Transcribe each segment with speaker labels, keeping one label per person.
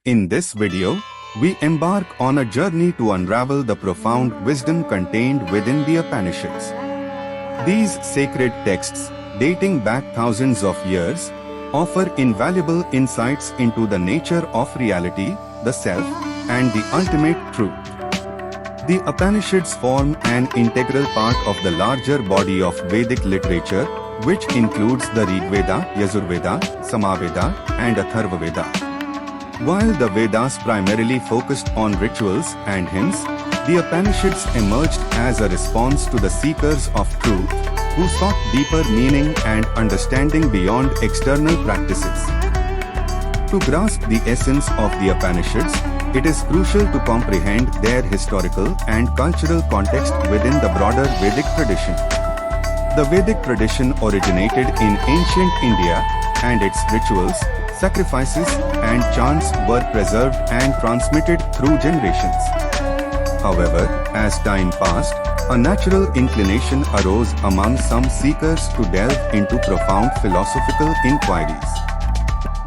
Speaker 1: In this video, we embark on a journey to unravel the profound wisdom contained within the Upanishads. These sacred texts, dating back thousands of years, offer invaluable insights into the nature of reality, the self, and the ultimate truth. The Upanishads form an integral part of the larger body of Vedic literature, which includes the Rigveda, Yajurveda, Samaveda, and Atharvaveda. While the Vedas primarily focused on rituals and hymns, the Upanishads emerged as a response to the seekers of truth, who sought deeper meaning and understanding beyond external practices. To grasp the essence of the Upanishads, it is crucial to comprehend their historical and cultural context within the broader Vedic tradition. The Vedic tradition originated in ancient India, and its rituals, sacrifices, and chants were preserved and transmitted through generations. However, as time passed, a natural inclination arose among some seekers to delve into profound philosophical inquiries.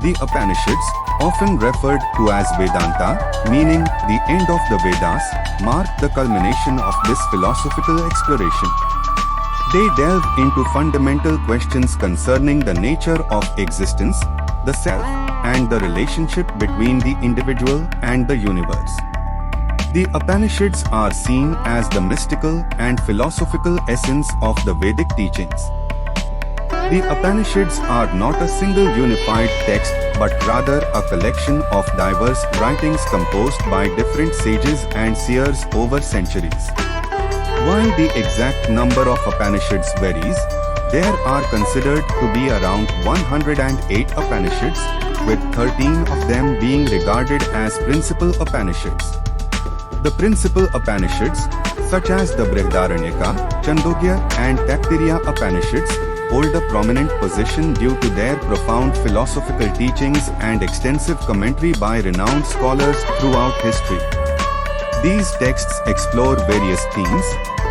Speaker 1: The Upanishads, often referred to as Vedanta, meaning the end of the Vedas, marked the culmination of this philosophical exploration. They delve into fundamental questions concerning the nature of existence, the self, and the relationship between the individual and the universe. The Upanishads are seen as the mystical and philosophical essence of the Vedic teachings. The Upanishads are not a single unified text, but rather a collection of diverse writings composed by different sages and seers over centuries. While the exact number of Upanishads varies, there are considered to be around 108 Upanishads, with 13 of them being regarded as principal Upanishads. The principal Upanishads, such as the Brihadaranyaka, Chandogya, and Taittiriya Upanishads, hold a prominent position due to their profound philosophical teachings and extensive commentary by renowned scholars throughout history. These texts explore various themes,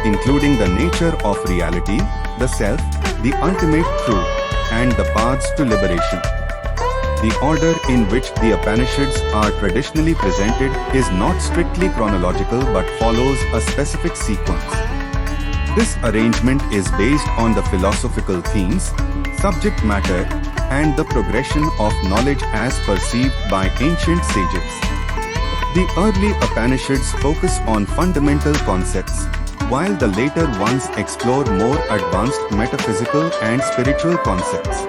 Speaker 1: including the nature of reality, the self, the ultimate truth, and the paths to liberation. The order in which the Upanishads are traditionally presented is not strictly chronological but follows a specific sequence. This arrangement is based on the philosophical themes, subject matter, and the progression of knowledge as perceived by ancient sages. The early Upanishads focus on fundamental concepts, while the later ones explore more advanced metaphysical and spiritual concepts.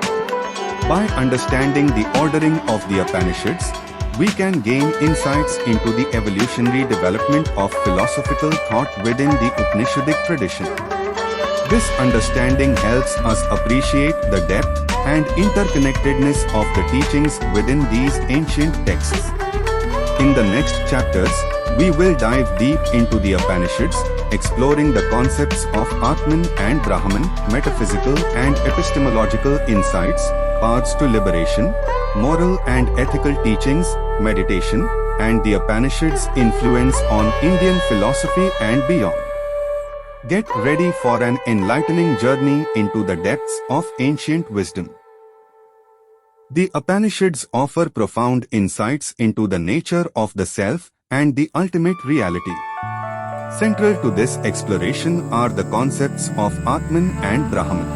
Speaker 1: By understanding the ordering of the Upanishads, we can gain insights into the evolutionary development of philosophical thought within the Upanishadic tradition. This understanding helps us appreciate the depth and interconnectedness of the teachings within these ancient texts. In the next chapters, we will dive deep into the Upanishads, exploring the concepts of Atman and Brahman, metaphysical and epistemological insights, paths to liberation, moral and ethical teachings, meditation, and the Upanishads' influence on Indian philosophy and beyond. Get ready for an enlightening journey into the depths of ancient wisdom. The Upanishads offer profound insights into the nature of the self and the ultimate reality. Central to this exploration are the concepts of Atman and Brahman.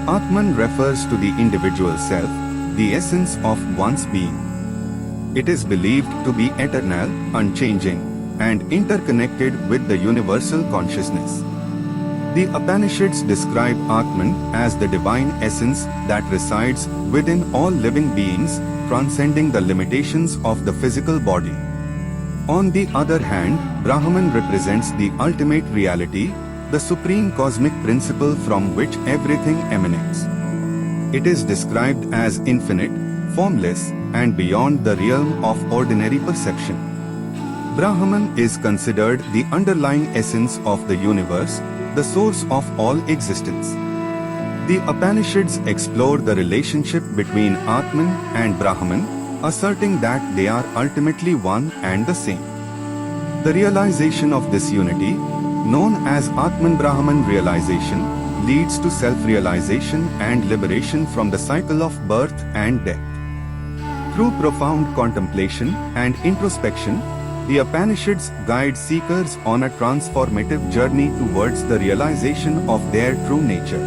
Speaker 1: Atman refers to the individual self, the essence of one's being. It is believed to be eternal, unchanging, and interconnected with the universal consciousness. The Upanishads describe Atman as the divine essence that resides within all living beings, transcending the limitations of the physical body. On the other hand, Brahman represents the ultimate reality, the supreme cosmic principle from which everything emanates. It is described as infinite, formless, and beyond the realm of ordinary perception. Brahman is considered the underlying essence of the universe, the source of all existence. The Upanishads explore the relationship between Atman and Brahman, asserting that they are ultimately one and the same. The realization of this unity, known as Atman-Brahman realization, leads to self-realization and liberation from the cycle of birth and death. Through profound contemplation and introspection, the Upanishads guide seekers on a transformative journey towards the realization of their true nature.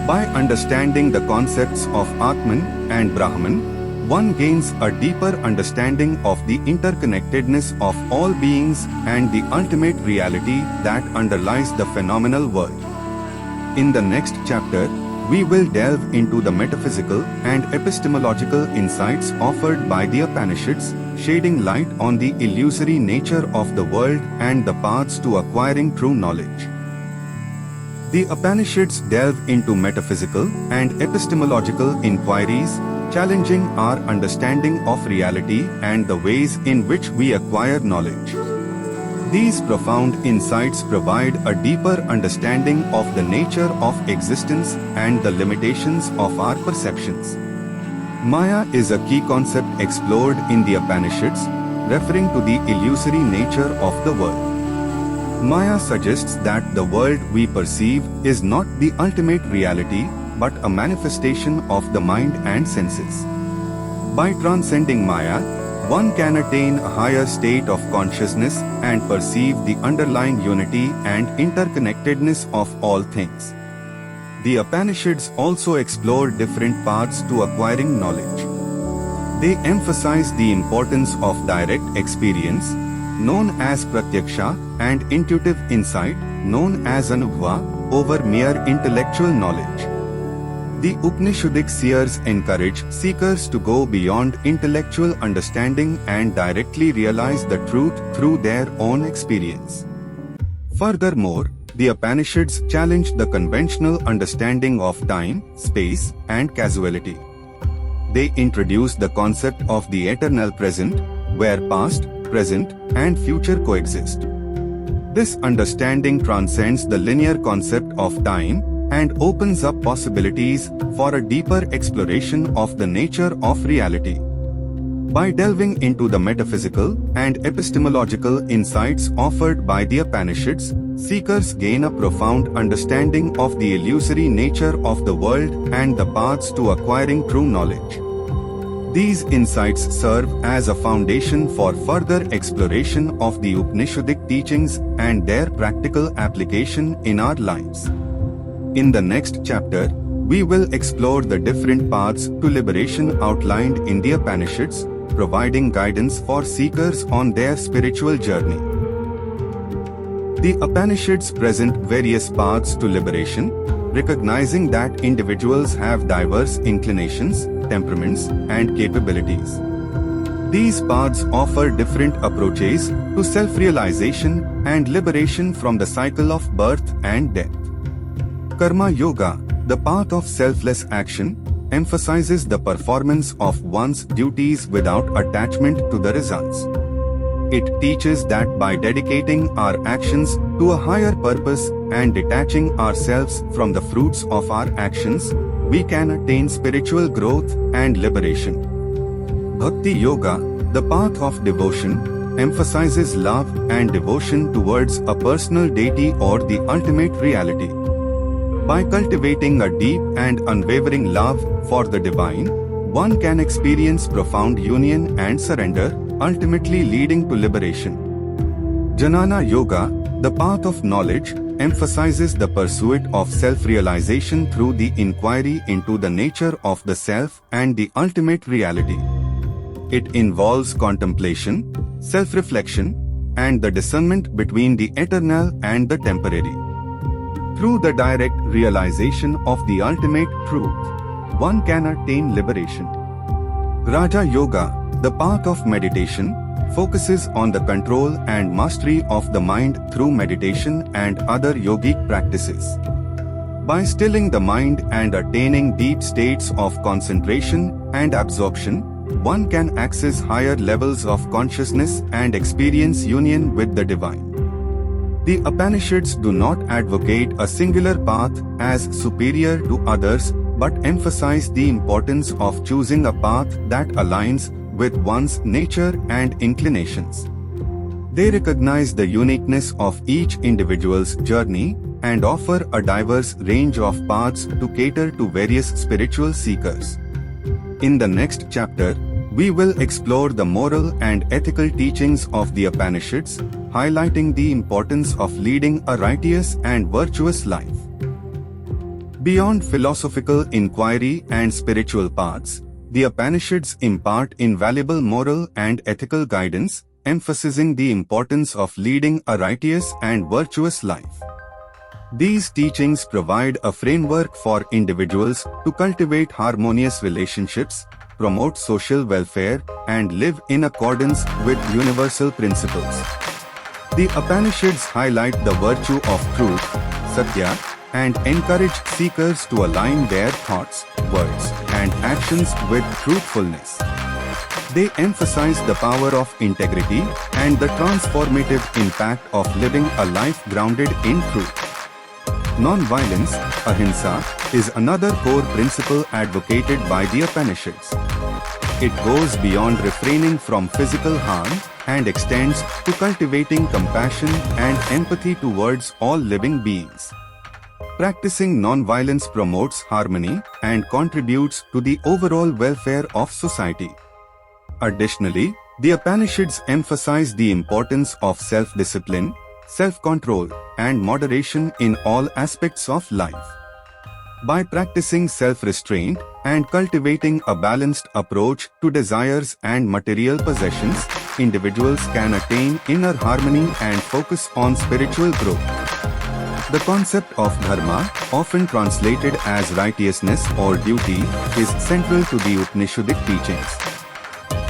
Speaker 1: By understanding the concepts of Atman and Brahman, one gains a deeper understanding of the interconnectedness of all beings and the ultimate reality that underlies the phenomenal world. In the next chapter, we will delve into the metaphysical and epistemological insights offered by the Upanishads, shedding light on the illusory nature of the world and the paths to acquiring true knowledge. The Upanishads delve into metaphysical and epistemological inquiries, challenging our understanding of reality and the ways in which we acquire knowledge. These profound insights provide a deeper understanding of the nature of existence and the limitations of our perceptions. Maya is a key concept explored in the Upanishads, referring to the illusory nature of the world. Maya suggests that the world we perceive is not the ultimate reality, but a manifestation of the mind and senses. By transcending Maya, one can attain a higher state of consciousness and perceive the underlying unity and interconnectedness of all things. The Upanishads also explore different paths to acquiring knowledge. They emphasize the importance of direct experience, known as pratyaksha, and intuitive insight, known as anubhava, over mere intellectual knowledge. The Upanishadic seers encourage seekers to go beyond intellectual understanding and directly realize the truth through their own experience. Furthermore, the Upanishads challenge the conventional understanding of time, space, and causality. They introduce the concept of the eternal present, where past, present, and future coexist. This understanding transcends the linear concept of time and opens up possibilities for a deeper exploration of the nature of reality. By delving into the metaphysical and epistemological insights offered by the Upanishads, seekers gain a profound understanding of the illusory nature of the world and the paths to acquiring true knowledge. These insights serve as a foundation for further exploration of the Upanishadic teachings and their practical application in our lives. In the next chapter, we will explore the different paths to liberation outlined in the Upanishads, providing guidance for seekers on their spiritual journey. The Upanishads present various paths to liberation, recognizing that individuals have diverse inclinations, temperaments, and capabilities. These paths offer different approaches to self-realization and liberation from the cycle of birth and death. Karma Yoga, the path of selfless action, emphasizes the performance of one's duties without attachment to the results. It teaches that by dedicating our actions to a higher purpose and detaching ourselves from the fruits of our actions, we can attain spiritual growth and liberation. Bhakti Yoga, the path of devotion, emphasizes love and devotion towards a personal deity or the ultimate reality. By cultivating a deep and unwavering love for the divine, one can experience profound union and surrender, ultimately leading to liberation. Jnana Yoga, the path of knowledge, emphasizes the pursuit of self-realization through the inquiry into the nature of the self and the ultimate reality. It involves contemplation, self-reflection, and the discernment between the eternal and the temporary. Through the direct realization of the ultimate truth, one can attain liberation. Raja Yoga, the path of meditation, focuses on the control and mastery of the mind through meditation and other yogic practices. By stilling the mind and attaining deep states of concentration and absorption, one can access higher levels of consciousness and experience union with the divine. The Upanishads do not advocate a singular path as superior to others, but emphasize the importance of choosing a path that aligns with one's nature and inclinations. They recognize the uniqueness of each individual's journey and offer a diverse range of paths to cater to various spiritual seekers. In the next chapter, We will explore the moral and ethical teachings of the Upanishads, highlighting the importance of leading a righteous and virtuous life. Beyond philosophical inquiry and spiritual paths, the Upanishads impart invaluable moral and ethical guidance, emphasizing the importance of leading a righteous and virtuous life. These teachings provide a framework for individuals to cultivate harmonious relationships, promote social welfare, and live in accordance with universal principles. The Upanishads highlight the virtue of truth, satya, and encourage seekers to align their thoughts, words, and actions with truthfulness. They emphasize the power of integrity and the transformative impact of living a life grounded in truth. Non-violence, ahimsa, is another core principle advocated by the Upanishads. It goes beyond refraining from physical harm and extends to cultivating compassion and empathy towards all living beings. Practicing non-violence promotes harmony and contributes to the overall welfare of society. Additionally, the Upanishads emphasize the importance of self-discipline, self-control, and moderation in all aspects of life. By practicing self-restraint and cultivating a balanced approach to desires and material possessions, individuals can attain inner harmony and focus on spiritual growth. The concept of dharma, often translated as righteousness or duty, is central to the Upanishadic teachings.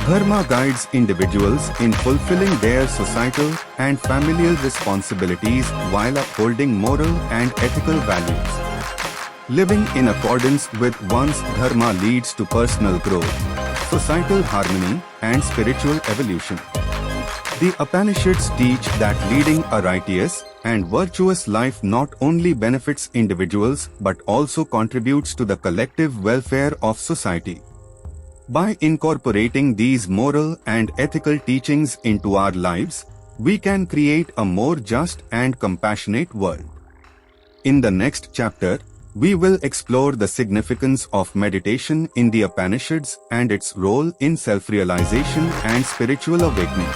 Speaker 1: Dharma guides individuals in fulfilling their societal and familial responsibilities while upholding moral and ethical values. Living in accordance with one's dharma leads to personal growth, societal harmony, and spiritual evolution. The Upanishads teach that leading a righteous and virtuous life not only benefits individuals but also contributes to the collective welfare of society. By incorporating these moral and ethical teachings into our lives, we can create a more just and compassionate world. In the next chapter, we will explore the significance of meditation in the Upanishads and its role in self-realization and spiritual awakening.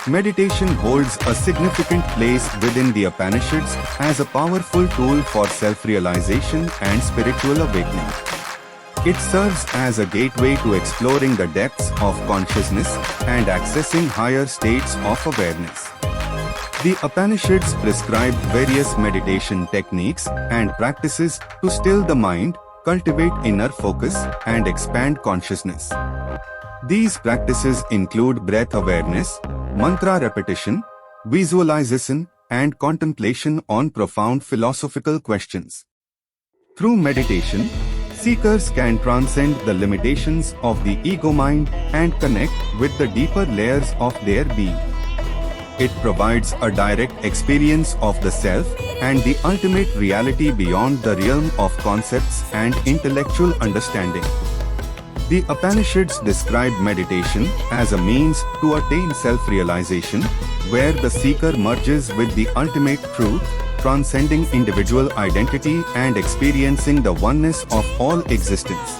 Speaker 1: Meditation holds a significant place within the Upanishads as a powerful tool for self-realization and spiritual awakening. It serves as a gateway to exploring the depths of consciousness and accessing higher states of awareness. The Upanishads prescribe various meditation techniques and practices to still the mind, cultivate inner focus, and expand consciousness. These practices include breath awareness, mantra repetition, visualization, and contemplation on profound philosophical questions. Through meditation, seekers can transcend the limitations of the ego mind and connect with the deeper layers of their being. It provides a direct experience of the self and the ultimate reality beyond the realm of concepts and intellectual understanding. The Upanishads describe meditation as a means to attain self-realization, where the seeker merges with the ultimate truth, transcending individual identity and experiencing the oneness of all existence.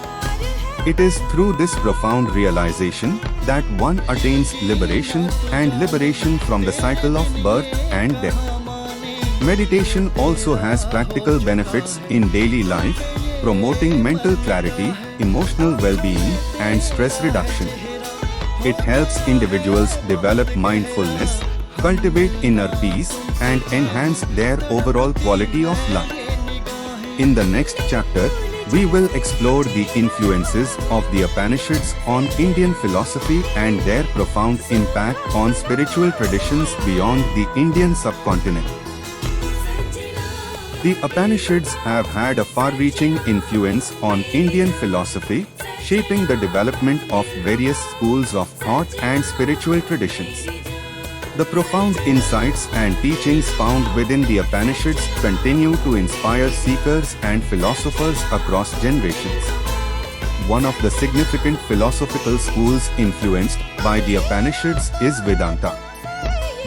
Speaker 1: It is through this profound realization that one attains liberation and liberation from the cycle of birth and death. Meditation also has practical benefits in daily life, promoting mental clarity, emotional well-being, and stress reduction. It helps individuals develop mindfulness, cultivate inner peace, and enhance their overall quality of life. In the next chapter, we will explore the influences of the Upanishads on Indian philosophy and their profound impact on spiritual traditions beyond the Indian subcontinent. The Upanishads have had a far-reaching influence on Indian philosophy, shaping the development of various schools of thought and spiritual traditions. The profound insights and teachings found within the Upanishads continue to inspire seekers and philosophers across generations. One of the significant philosophical schools influenced by the Upanishads is Vedanta.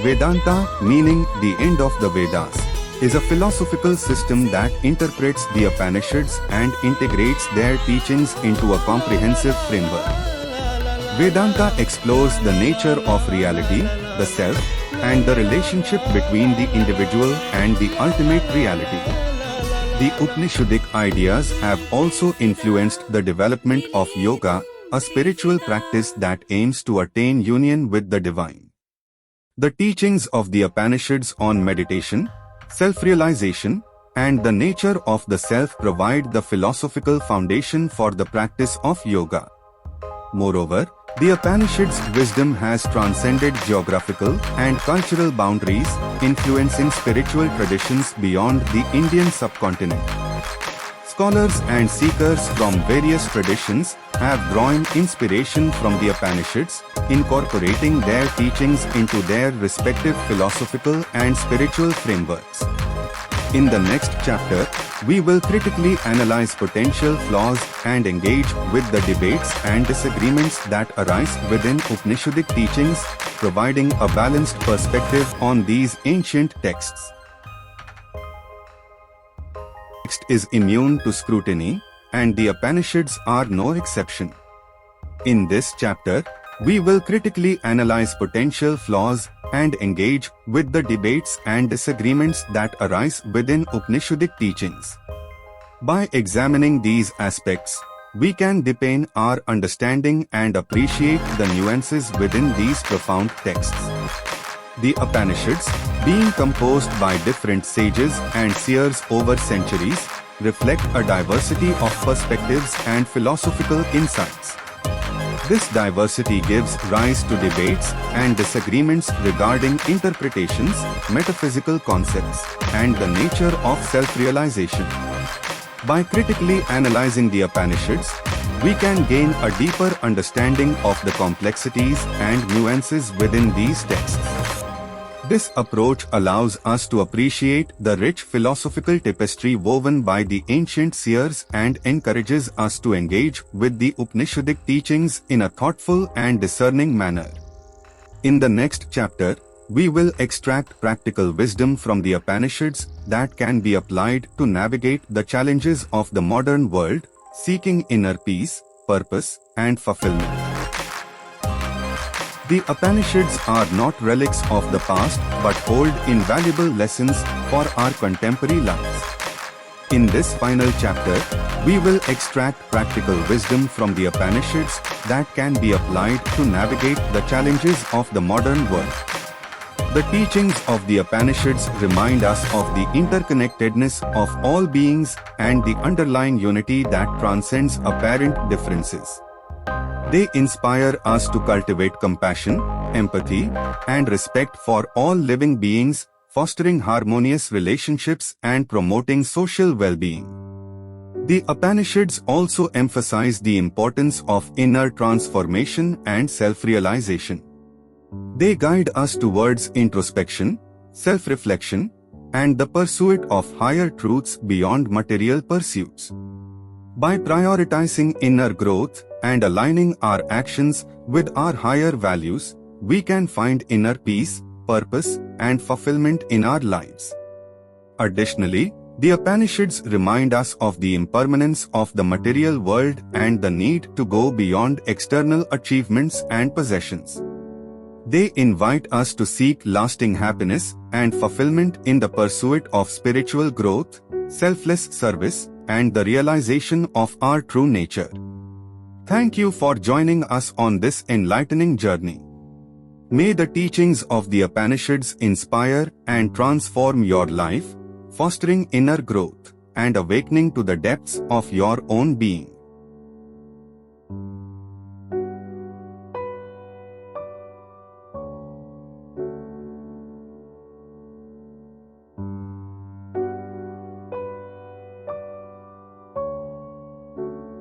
Speaker 1: Vedanta, meaning the end of the Vedas, is a philosophical system that interprets the Upanishads and integrates their teachings into a comprehensive framework. Vedanta explores the nature of reality, the self, and the relationship between the individual and the ultimate reality. The Upanishadic ideas have also influenced the development of yoga, a spiritual practice that aims to attain union with the divine. The teachings of the Upanishads on meditation, self-realization, and the nature of the self provide the philosophical foundation for the practice of yoga. Moreover, the Upanishads' wisdom has transcended geographical and cultural boundaries, influencing spiritual traditions beyond the Indian subcontinent. Scholars and seekers from various traditions have drawn inspiration from the Upanishads, incorporating their teachings into their respective philosophical and spiritual frameworks. In the next chapter, we will critically analyze potential flaws and engage with the debates and disagreements that arise within Upanishadic teachings, providing a balanced perspective on these ancient texts. Text is immune to scrutiny, and the Upanishads are no exception. In this chapter, we will critically analyze potential flaws and engage with the debates and disagreements that arise within Upanishadic teachings. By examining these aspects, we can deepen our understanding and appreciate the nuances within these profound texts. The Upanishads, being composed by different sages and seers over centuries, reflect a diversity of perspectives and philosophical insights. This diversity gives rise to debates and disagreements regarding interpretations, metaphysical concepts, and the nature of self-realization. By critically analyzing the Upanishads, we can gain a deeper understanding of the complexities and nuances within these texts. This approach allows us to appreciate the rich philosophical tapestry woven by the ancient seers and encourages us to engage with the Upanishadic teachings in a thoughtful and discerning manner. In the next chapter, we will extract practical wisdom from the Upanishads that can be applied to navigate the challenges of the modern world, seeking inner peace, purpose, and fulfillment. The Upanishads are not relics of the past but hold invaluable lessons for our contemporary lives. In this final chapter, we will extract practical wisdom from the Upanishads that can be applied to navigate the challenges of the modern world. The teachings of the Upanishads remind us of the interconnectedness of all beings and the underlying unity that transcends apparent differences. They inspire us to cultivate compassion, empathy, and respect for all living beings, fostering harmonious relationships and promoting social well-being. The Upanishads also emphasize the importance of inner transformation and self-realization. They guide us towards introspection, self-reflection, and the pursuit of higher truths beyond material pursuits. By prioritizing inner growth and aligning our actions with our higher values, we can find inner peace, purpose, and fulfillment in our lives. Additionally, the Upanishads remind us of the impermanence of the material world and the need to go beyond external achievements and possessions. They invite us to seek lasting happiness and fulfillment in the pursuit of spiritual growth, selfless service, and the realization of our true nature. Thank you for joining us on this enlightening journey. May the teachings of the Upanishads inspire and transform your life, fostering inner growth and awakening to the depths of your own being.